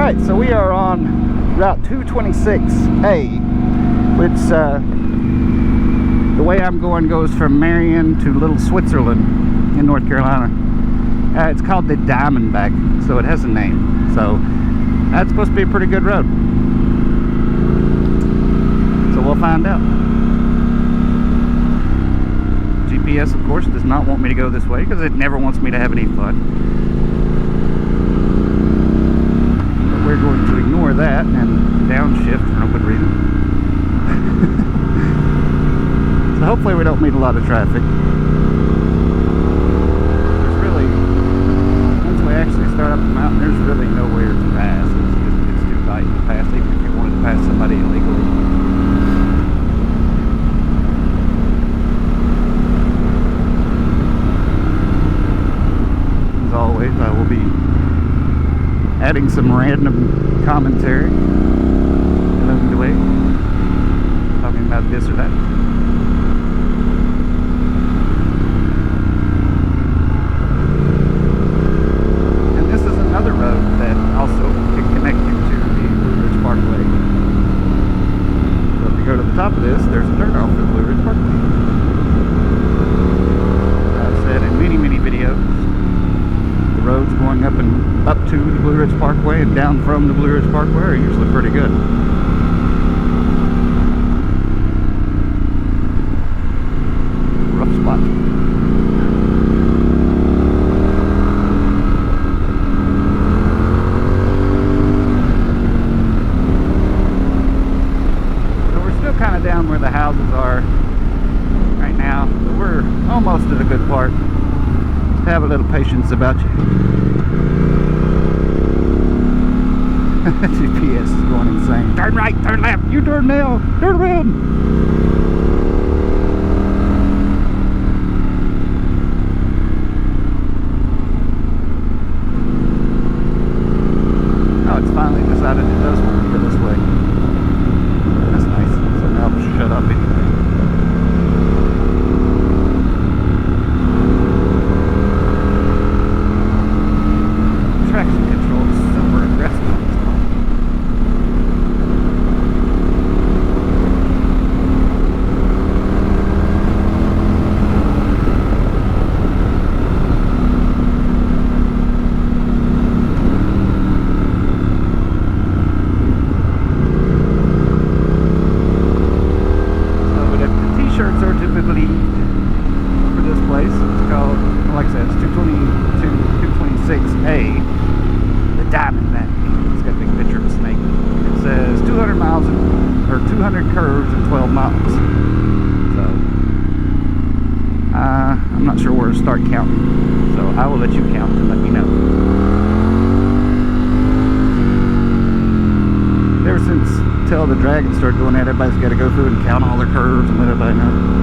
Alright, so we are on Route 226A, which the way I'm going goes from Marion to Little Switzerland in North Carolina. It's called the Diamondback, so it has a name. So that's supposed to be a pretty good road. So we'll find out. GPS, of course, does not want me to go this way because it never wants me to have any fun. We're going to ignore that and downshift for no good reason. So hopefully we don't meet a lot of traffic. There's really, once we actually start up the mountain, there's really nowhere to pass. It's too tight to pass, even if you wanted to pass somebody illegally. As always, I will be adding some random commentary along the way, talking about this or that. And this is another road that also can connect you to the Blue Ridge Parkway. So if you go to the top of this, there's a turnoff for the Blue Ridge Parkway. As I've said in many videos, the roads going up to the Blue Ridge Parkway and down from the Blue Ridge Parkway are usually pretty good. Rough spot. So we're still kind of down where the houses are right now, but we're almost at a good part. Just have a little patience about you. GPS is going insane. Turn right, turn left, you turn now, turn around. Oh, it's finally decided it does want to go this way. That's nice. So now I'll shut up anyway. Traction control is super aggressive. Curves in 12 miles. So I'm not sure where to start counting. So I will let you count and let me know. Ever since Tell the Dragon started doing that, everybody's got to go through and count all their curves and let everybody know.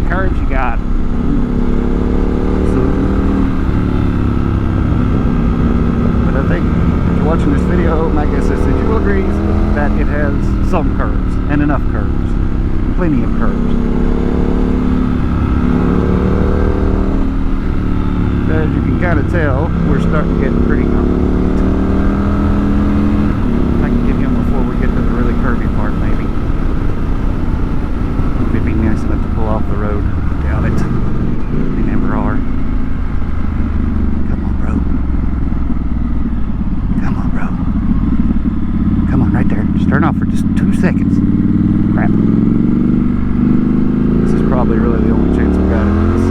Curves you got. But I think if you're watching this video, my guess is that you will agree that it has some curves and enough curves, plenty of curves. As you can kind of tell, we're starting to get pretty complicated. I can get him before we get to the really curvy part, maybe. It'd be nice enough to pull off the road. Doubt it. They never are. Come on, bro. Come on, bro. Come on, right there. Just turn off for just 2 seconds. Crap. This is probably really the only chance we got at this.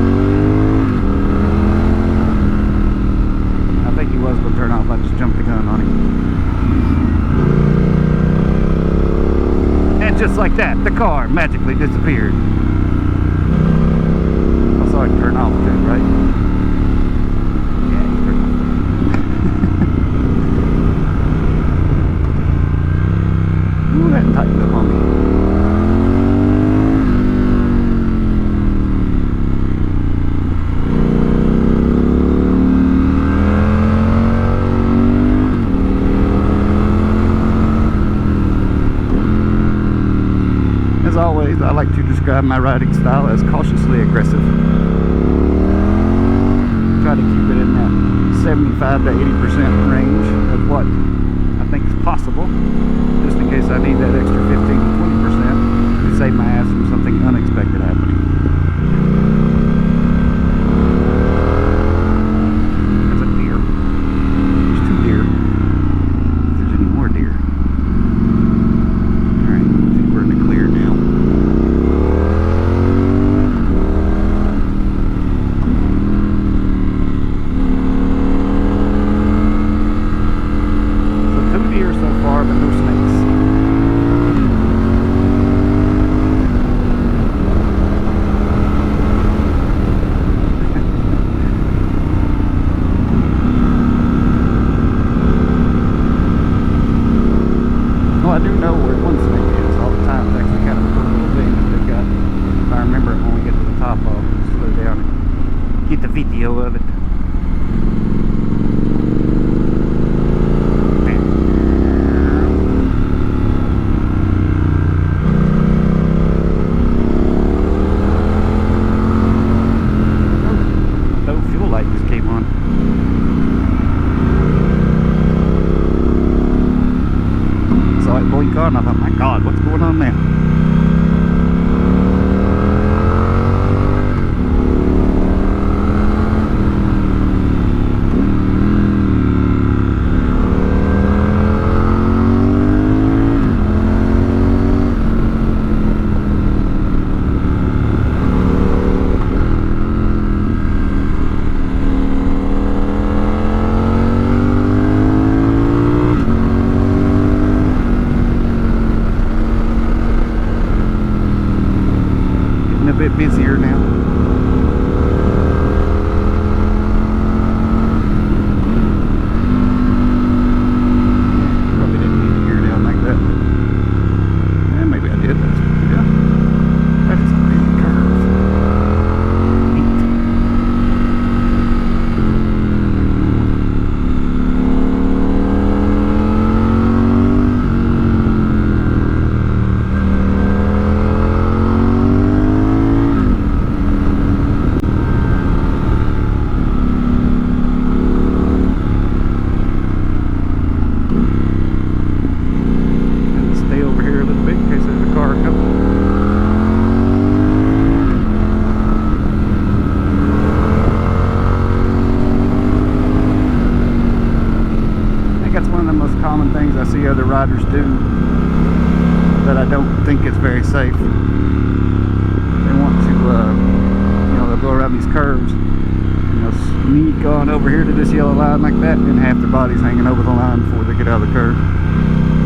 I think he was going to turn off. I just jumped the gun on him. And just like that, the car magically disappeared. I saw it turn off too, right? Yeah, he turned off. Ooh, that tightened up on me. As always, I like to describe my riding style as cautiously aggressive. Try to keep it in that 75 to 80% range of what I think is possible, just in case I need that extra 15 to 20% to save my ass from something unexpected happening. There's a deer. There's 2 deer. If there's any more deer. Alright, I think we're in the clear now. I do know where one snake is all the time. It's actually kind of a cool little thing that they've got. If I remember it when we get to the top, I'll slow down and get the video of it. Oh, fuel light just came on. Saw it blink on, I thought, my God, what's going on there? A bit busier now. Probably didn't need to gear down like that. Yeah, maybe I did. Yeah. That is a big curve. Neat. Common things I see other riders do that I don't think is very safe. They want to, they'll go around these curves and they'll sneak on over here to this yellow line like that, and half their body's hanging over the line before they get out of the curve.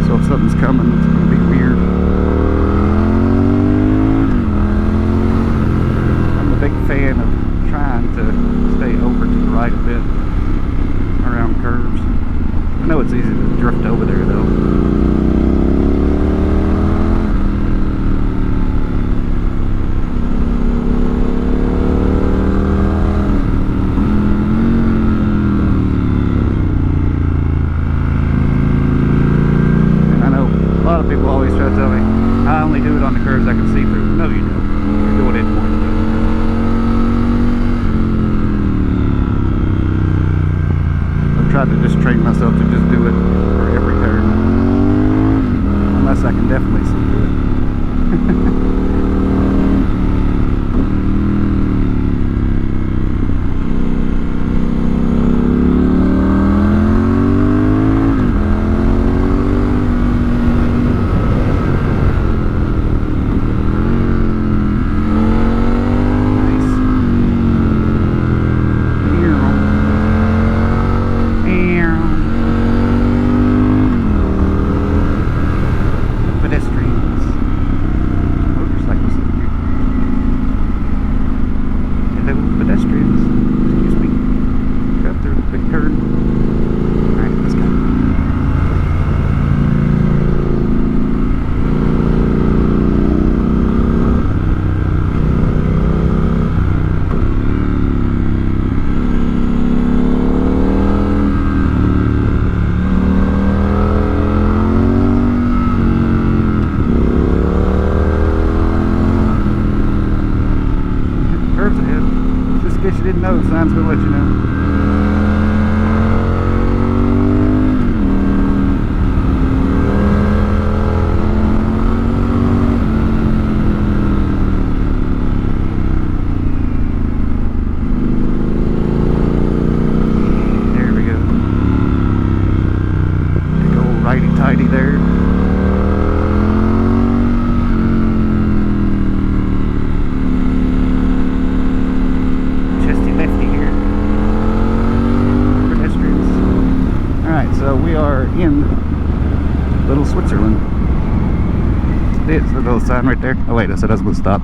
So if something's coming, it's going to be weird. I'm a big fan of trying to stay over to the right a bit around curves. I know it's easy to drift over there though. And I know a lot of people always try to tell me, I only do it on the curves I can see through. No, you don't. You're doing it more than that. Tried to just train myself to just do it for every turn, unless I can definitely see through it. Pedestrians. know. The sign's gonna let you know. There we go. Big old righty-tighty there. So we are in Little Switzerland. There's the little sign right there. Oh wait, I said I was going to stop.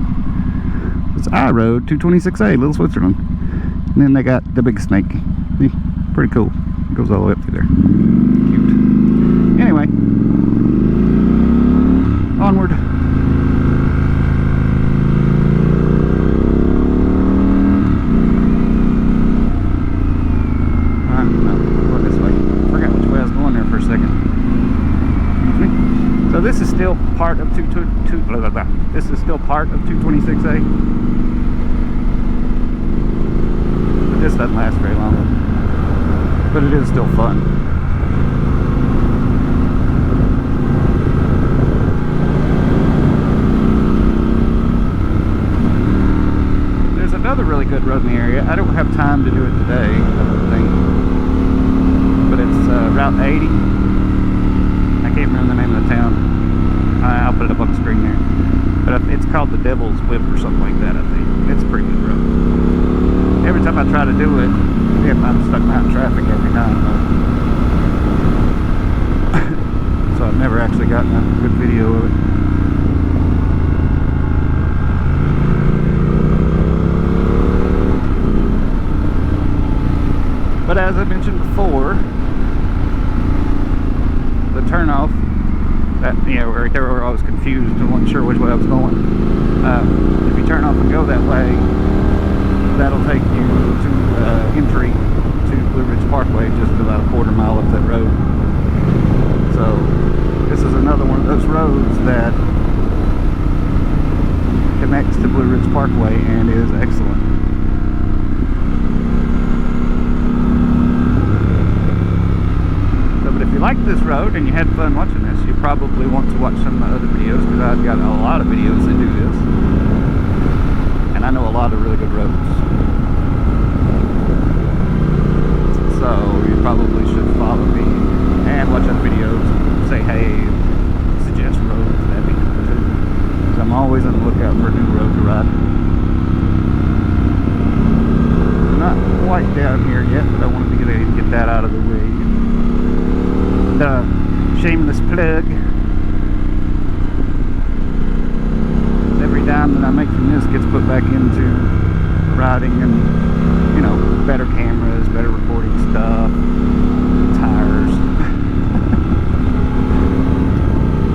It's I Road 226A, Little Switzerland. And then they got the big snake. See? Pretty cool. It goes all the way up through there. Cute. Anyway, onward. For a second. Excuse me. So this is still part of 226A. But this doesn't last very long. But it is still fun. There's another really good road in the area. I don't have time to do it today, I don't think. But it's Route 80. I can't remember the name of the town. I'll put it up on the screen there. But it's called the Devil's Whip or something like that, I think. It's a pretty good road. Every time I try to do it, I'm stuck behind traffic every time. So I've never actually gotten a good video of it. But as I mentioned before, the turnoff, that, you know, right there where I was confused and wasn't sure which way I was going. If you turn off and go that way, that'll take you to entry to Blue Ridge Parkway, just about a quarter mile up that road. So this is another one of those roads that connects to Blue Ridge Parkway and is excellent. But if you like this road and you had fun watching this, you probably want to watch some of my other videos, because I've got a lot of videos that do this. And I know a lot of really good roads. So you probably should follow me and watch other videos, say hey, suggest roads, that'd be cool too. Because I'm always on the lookout for a new road to ride. I'm not quite down here yet, but I wanted to get that out of the way. The shameless plug. Every dime that I make from this gets put back into riding and, you know, better cameras, better recording stuff, tires,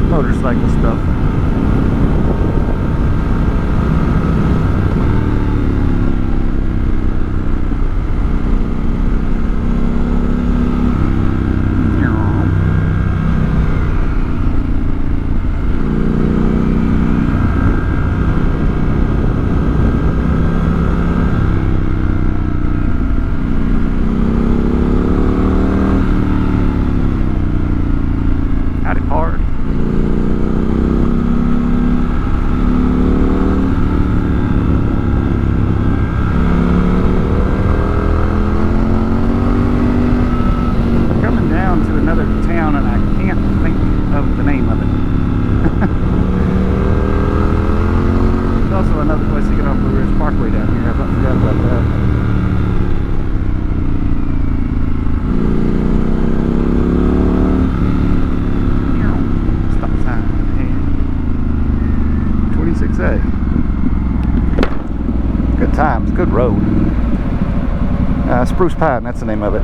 motorcycle stuff. Good times, good road. Spruce Pine, that's the name of it.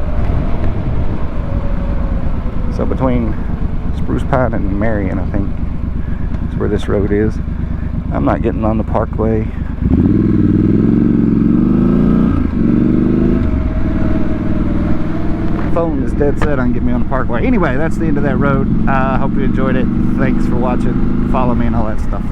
So between Spruce Pine and Marion, I think, is where this road is. I'm not getting on the parkway. My phone is dead set on getting me on the parkway. Anyway, that's the end of that road. I hope you enjoyed it. Thanks for watching. Follow me and all that stuff.